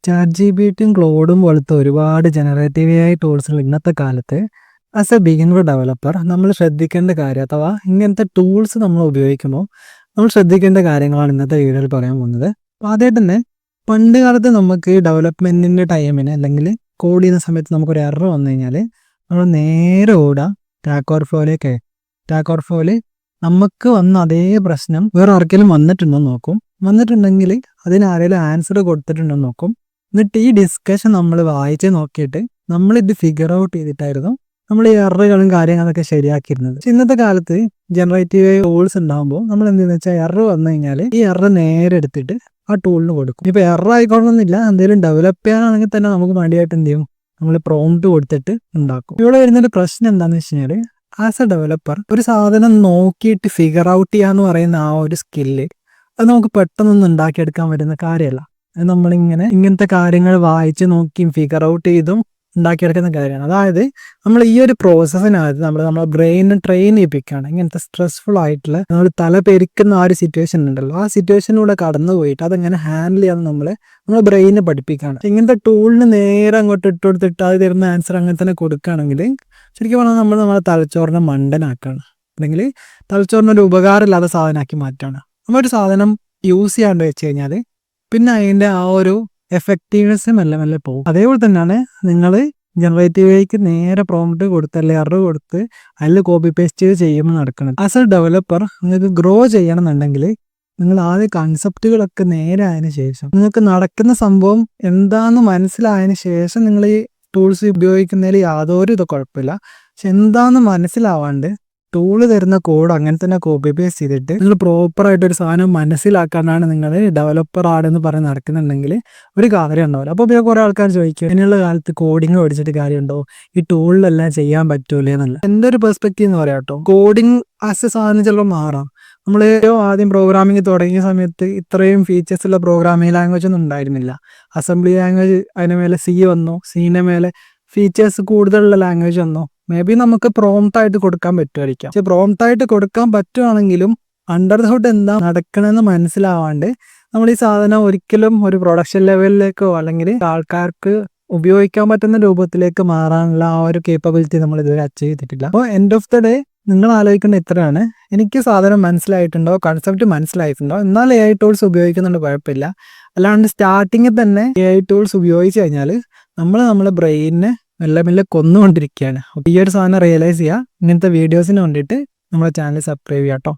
ChatGPTയും ക്ലോഡും പോലത്തെ ഒരുപാട് generative AI ടൂൾസുകൾ ഇന്നത്തെ കാലത്ത് ആസ് എ ബിഗിനർ ഡെവലപ്പർ നമ്മൾ ശ്രദ്ധിക്കേണ്ട കാര്യം അഥവാ ഇങ്ങനത്തെ ടൂൾസ് നമ്മൾ ഉപയോഗിക്കുമ്പോൾ നമ്മൾ ശ്രദ്ധിക്കേണ്ട കാര്യങ്ങളാണ് ഇന്നത്തെ വീഡിയോയിൽ പറയാൻ പോകുന്നത്. അപ്പോൾ ആദ്യമായിട്ട് തന്നെ പണ്ട് കാലത്ത് നമുക്ക് ഡെവലപ്മെൻറ്റിൻ്റെ ടൈമിന് അല്ലെങ്കിൽ കോഡ് ചെയ്യുന്ന സമയത്ത് നമുക്കൊരു എറർ വന്നു കഴിഞ്ഞാൽ നമ്മൾ നേരെ ഓടുക ടാക്ക് ഓർ ഫ്ലോയിൽ നമുക്ക് വന്ന അതേ പ്രശ്നം വേറെ ആർക്കെങ്കിലും വന്നിട്ടുണ്ടോ എന്ന് നോക്കും. വന്നിട്ടുണ്ടെങ്കിൽ അതിന് ആരെങ്കിലും ആൻസർ കൊടുത്തിട്ടുണ്ടോ എന്ന് നോക്കും. എന്നിട്ട് ഈ ഡിസ്കഷൻ നമ്മൾ വായിച്ച് നോക്കിയിട്ട് നമ്മളിത് ഫിഗർ ഔട്ട് ചെയ്തിട്ടായിരുന്നു നമ്മൾ ഈ എററുകളും കാര്യങ്ങളൊക്കെ ശരിയാക്കിയിരുന്നത്. പക്ഷെ ഇന്നത്തെ കാലത്ത് ജനറേറ്റീവ് ടൂൾസ് ഉണ്ടാകുമ്പോൾ നമ്മൾ എന്തെന്ന് വെച്ചാൽ എറർ വന്നു കഴിഞ്ഞാൽ ഈ എറർ നേരെ എടുത്തിട്ട് ആ ടൂളിന് കൊടുക്കും. ഇപ്പോൾ എറർ ആയിക്കോണമെന്നില്ല, എന്തെങ്കിലും ഡെവലപ്പ് ചെയ്യാനാണെങ്കിൽ തന്നെ നമുക്ക് മടിയായിട്ട് എന്ത് ചെയ്യും, നമ്മൾ പ്രോംപ്റ്റ് കൊടുത്തിട്ട് ഉണ്ടാക്കും. ഇവിടെ വരുന്നൊരു പ്രശ്നം എന്താണെന്ന് വെച്ച് കഴിഞ്ഞാൽ ആസ് എ ഡെവലപ്പർ ഒരു സാധനം നോക്കിയിട്ട് ഫിഗർ ഔട്ട് ചെയ്യാന്ന് പറയുന്ന ആ ഒരു സ്കില്ല് അത് നമുക്ക് പെട്ടെന്നൊന്നും ഉണ്ടാക്കിയെടുക്കാൻ പറ്റുന്ന കാര്യമല്ല. അത് നമ്മളിങ്ങനെ ഇങ്ങനത്തെ കാര്യങ്ങൾ വായിച്ച് നോക്കിയും ഫിഗർ ഔട്ട് ചെയ്തും ഉണ്ടാക്കിയെടുക്കുന്ന കാര്യമാണ്. അതായത് നമ്മൾ ഈ ഒരു പ്രോസസ്സിനകത്ത് നമ്മളെ ബ്രെയിനെ ട്രെയിൻ ചെയ്യിപ്പിക്കുകയാണ്. ഇങ്ങനത്തെ സ്ട്രെസ്ഫുൾ ആയിട്ടുള്ള നമ്മൾ തല പെരിക്കുന്ന ആ ഒരു സിറ്റുവേഷൻ ഉണ്ടല്ലോ, ആ സിറ്റുവേഷനിലൂടെ കടന്നു പോയിട്ട് അതെങ്ങനെ ഹാൻഡിൽ ചെയ്യാൻ നമ്മളെ ബ്രെയിനെ പഠിപ്പിക്കുകയാണ്. ഇങ്ങനത്തെ ടൂളിന് നേരെ അങ്ങോട്ട് ഇട്ട് കൊടുത്തിട്ട് അത് തരുന്ന ആൻസർ അങ്ങനെ തന്നെ കൊടുക്കുകയാണെങ്കിൽ ശരിക്കും പറഞ്ഞാൽ നമ്മളെ തലച്ചോറിനെ മണ്ടനാക്കുകയാണ്, അല്ലെങ്കിൽ തലച്ചോറിനൊരു ഉപകാരമില്ലാത്ത സാധനമാക്കി മാറ്റുകയാണ്. നമ്മളൊരു സാധനം യൂസ് ചെയ്യാണ്ട് വെച്ച് കഴിഞ്ഞാൽ പിന്നെ അതിൻ്റെ ആ ഒരു എഫക്റ്റീവ്നെസ് മെല്ലെ മെല്ലെ പോകും. അതേപോലെ തന്നെയാണ് നിങ്ങൾ ജനറേറ്റീവ് ഐക്ക് നേരെ പ്രോംപ്റ്റ് കൊടുത്ത് അല്ലെങ്കിൽ എറർ കൊടുത്ത് അതിൽ കോപ്പി പേസ്റ്റ് ചെയ്ത് ചെയ്യുമ്പോൾ നടക്കുന്നത്. ആസ് എ ഡെവലപ്പർ നിങ്ങൾക്ക് ഗ്രോ ചെയ്യണം എന്നുണ്ടെങ്കിൽ നിങ്ങൾ ആദ്യം കൺസെപ്റ്റുകളൊക്കെ നേരെ ആയതിനു ശേഷം നിങ്ങൾക്ക് നടക്കുന്ന സംഭവം എന്താണെന്ന് മനസ്സിലായതിനു ശേഷം നിങ്ങൾ ഈ ടൂൾസ് ഉപയോഗിക്കുന്നതിൽ യാതൊരു കുഴപ്പമില്ല. പക്ഷെ എന്താണെന്ന് മനസ്സിലാവാണ്ട് ടൂള് തരുന്ന കോഡ് അങ്ങനെ തന്നെ കോപ്പി പേസ്റ്റ് ചെയ്തിട്ട് നിങ്ങൾ പ്രോപ്പറായിട്ടൊരു സാധനം മനസ്സിലാക്കാനാണ് നിങ്ങൾ ഡെവലപ്പർ ആണെന്ന് പറഞ്ഞ് നടക്കുന്നുണ്ടെങ്കിൽ ഒരു കാര്യം ഉണ്ടാവില്ല. അപ്പോൾ പിന്നെ കുറേ ആൾക്കാർ ചോദിക്കും, ഇനിയുള്ള കാലത്ത് കോഡിങ് പഠിച്ചിട്ട് കാര്യമുണ്ടോ, ഈ ടൂളിലെല്ലാം ചെയ്യാൻ പറ്റൂലേ എന്നല്ല. എൻ്റെ ഒരു പെർസ്പെക്റ്റീവ് എന്ന് പറയാം കേട്ടോ. കോഡിങ് ആസ് എ സാധനം ചിലപ്പോൾ മാറാം. നമ്മൾ ആദ്യം പ്രോഗ്രാമിങ് തുടങ്ങിയ സമയത്ത് ഇത്രയും ഫീച്ചേഴ്സ് ഉള്ള പ്രോഗ്രാമിംഗ് ലാംഗ്വേജ് ഒന്നും ഉണ്ടായിരുന്നില്ല. അസംബ്ലി ലാംഗ്വേജ്, അതിന് മേലെ സി വന്നു, സീൻ്റെ മേലെ ഫീച്ചേഴ്സ് കൂടുതലുള്ള ലാംഗ്വേജ് വന്നു. മേ ബി നമുക്ക് പ്രോംപ്റ്റ് ആയിട്ട് കൊടുക്കാൻ പറ്റുമായിരിക്കാം. പക്ഷെ പ്രോംപ്റ്റ് ആയിട്ട് കൊടുക്കാൻ പറ്റുവാണെങ്കിലും അണ്ടർ ദ ഹുഡ് എന്താ നടക്കണമെന്ന് മനസ്സിലാവാണ്ട് നമ്മൾ ഈ സാധനം ഒരിക്കലും ഒരു പ്രൊഡക്ഷൻ ലെവലിലേക്കോ അല്ലെങ്കിൽ ആൾക്കാർക്ക് ഉപയോഗിക്കാൻ പറ്റുന്ന രൂപത്തിലേക്ക് മാറാനുള്ള ആ ഒരു കേപ്പബിലിറ്റി നമ്മൾ ഇതുവരെ അച്ചീവ് ചെയ്തിട്ടില്ല. അപ്പോൾ എൻഡ് ഓഫ് ദ ഡേ നിങ്ങൾ ആലോചിക്കേണ്ട ഇത്രയാണ്, എനിക്ക് സാധനം മനസ്സിലായിട്ടുണ്ടോ, കൺസെപ്റ്റ് മനസ്സിലായിട്ടുണ്ടോ, എന്നാൽ AI ടൂൾസ് ഉപയോഗിക്കുന്നുണ്ട് കുഴപ്പമില്ല. അല്ലാണ്ട് സ്റ്റാർട്ടിങ്ങിൽ തന്നെ AI ടൂൾസ് ഉപയോഗിച്ച് കഴിഞ്ഞാൽ നമ്മളെ ബ്രെയിനിനെ മെല്ലെ മെല്ലെ കൊന്നുകൊണ്ടിരിക്കുകയാണ്. ഈ ഒരു സാധനം റിയലൈസ് ചെയ്യുക. ഇങ്ങനത്തെ വീഡിയോസിന് വേണ്ടിയിട്ട് നമ്മളെ ചാനൽ സബ്സ്ക്രൈബ് ചെയ്യാം കേട്ടോ.